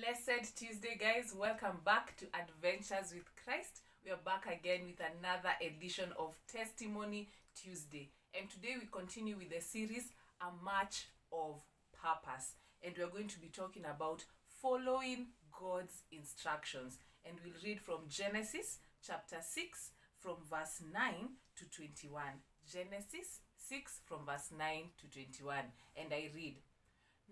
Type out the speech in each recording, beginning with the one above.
Blessed Tuesday, guys. Welcome back to Adventures with Christ. We are back again with another edition of Testimony Tuesday. And today we continue with the series, A March of Purpose. And we are going to be talking about following God's instructions. And we'll read from Genesis chapter 6 from verse 9 to 21. Genesis 6 from verse 9 to 21. And I read,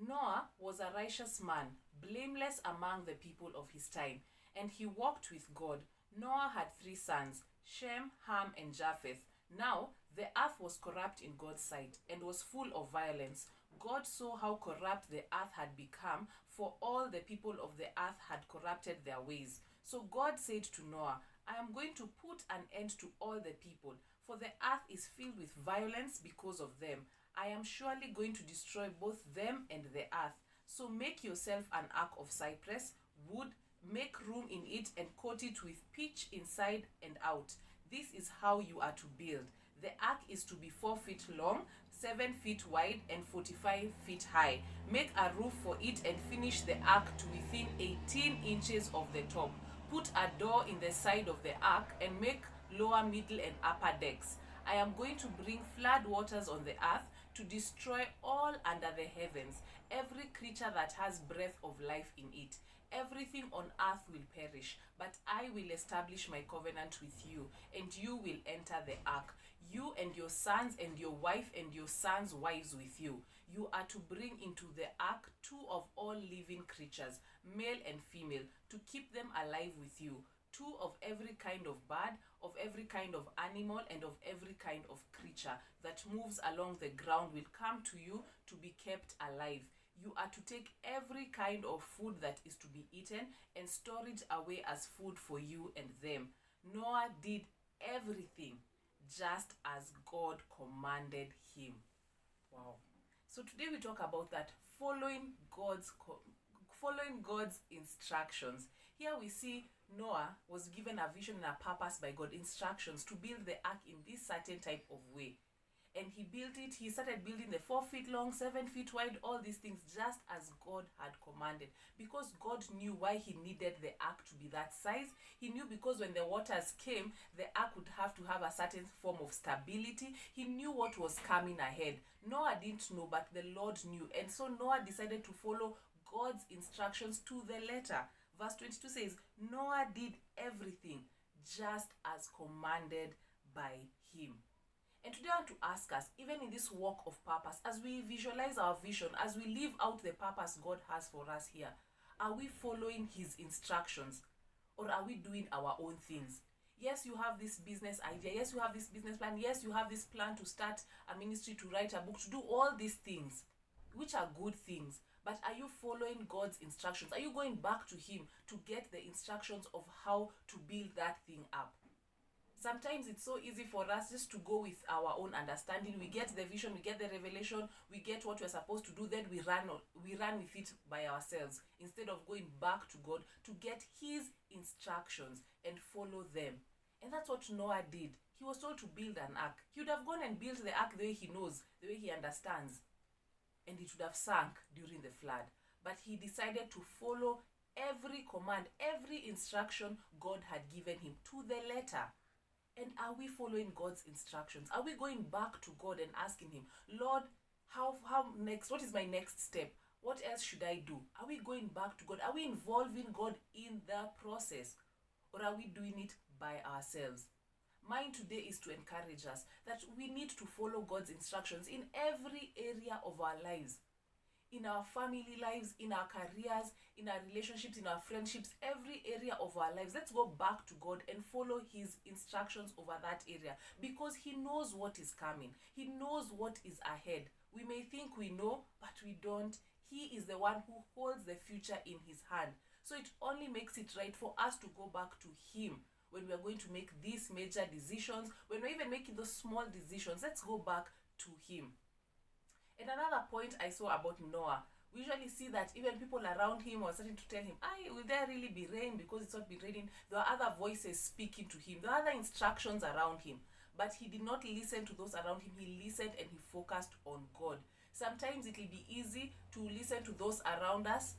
Noah was a righteous man, blameless among the people of his time, and he walked with God. Noah had 3 sons, Shem, Ham, and Japheth. Now the earth was corrupt in God's sight, and was full of violence. God saw how corrupt the earth had become, for all the people of the earth had corrupted their ways. So God said to Noah, I am going to put an end to all the people, for the earth is filled with violence because of them. I am surely going to destroy both them and the earth. So make yourself an ark of cypress wood, make room in it, and coat it with pitch inside and out. This is how you are to build. The ark is to be 4 feet long, 7 feet wide, and 45 feet high. Make a roof for it and finish the ark to within 18 inches of the top. Put a door in the side of the ark and make lower, middle, and upper decks. I am going to bring flood waters on the earth to destroy all under the heavens, every creature that has breath of life in it. Everything on earth will perish, but I will establish my covenant with you, and you will enter the ark, you and your sons and your wife and your sons' wives with you. You are to bring into the ark 2 of all living creatures, male and female, to keep them alive with you. 2 of every kind of bird, of every kind of animal, and of every kind of creature that moves along the ground will come to you to be kept alive. You are to take every kind of food that is to be eaten and store it away as food for you and them. Noah did everything just as God commanded him. Wow. So today we talk about that, following God's instructions. Here we see Noah was given a vision and a purpose by God, instructions to build the ark in this certain type of way. And he built it. He started building the 4 feet long, 7 feet wide, all these things just as God had commanded. Because God knew why he needed the ark to be that size. He knew because when the waters came, the ark would have to have a certain form of stability. He knew what was coming ahead. Noah didn't know, but the Lord knew. And so Noah decided to follow God's instructions to the letter. Verse 22 says, Noah did everything just as commanded by him. And today I want to ask us, even in this walk of purpose, as we visualize our vision, as we live out the purpose God has for us here, are we following his instructions, or are we doing our own things? Yes, you have this business idea. Yes, you have this business plan. Yes, you have this plan to start a ministry, to write a book, to do all these things, which are good things. But are you following God's instructions? Are you going back to him to get the instructions of how to build that thing up? Sometimes it's so easy for us just to go with our own understanding. We get the vision, we get the revelation, we get what we're supposed to do, then we run with it by ourselves instead of going back to God to get his instructions and follow them. And that's what Noah did. He was told to build an ark. He would have gone and built the ark the way he knows, the way he understands, and it would have sunk during the flood. But he decided to follow every command, every instruction God had given him to the letter. And are we following God's instructions? Are we going back to God and asking him, Lord, how next? What is my next step? What else should I do? Are we going back to God? Are we involving God in the process? Or are we doing it by ourselves? Mine today is to encourage us that we need to follow God's instructions in every area of our lives. In our family lives, in our careers, in our relationships, in our friendships, every area of our lives. Let's go back to God and follow his instructions over that area, because he knows what is coming. He knows what is ahead. We may think we know, but we don't. He is the one who holds the future in his hand. So it only makes it right for us to go back to him when we are going to make these major decisions, when we're even making those small decisions. Let's go back to him. And another point I saw about Noah, we usually see that even people around him were starting to tell him, will there really be rain? Because it's not been raining. There are other voices speaking to him. There are other instructions around him. But he did not listen to those around him. He listened and he focused on God. Sometimes it will be easy to listen to those around us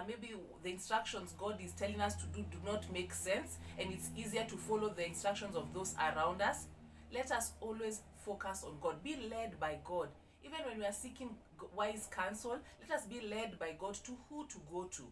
maybe the instructions God is telling us to do not make sense, and it's easier to follow the instructions of those around us. Let us always focus on God. Be led by God. Even when we are seeking wise counsel, let us be led by God to who to go to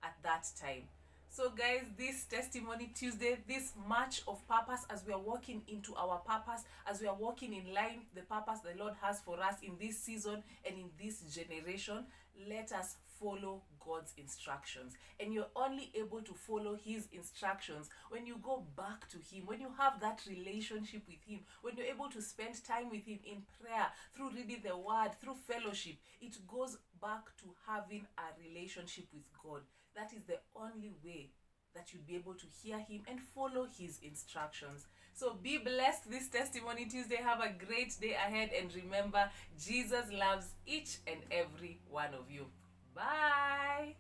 at that time. So guys, this Testimony Tuesday, this march of purpose, as we are walking into our purpose, as we are walking in line the purpose the Lord has for us in this season and in this generation, let us follow God's instructions. And you're only able to follow his instructions when you go back to him, when you have that relationship with him, when you're able to spend time with him in prayer, through reading the word, through fellowship. It goes back to having a relationship with God. That is the only way that you'll be able to hear him and follow his instructions. So be blessed this Testimony Tuesday. Have a great day ahead, and remember, Jesus loves each and every one of you. Bye.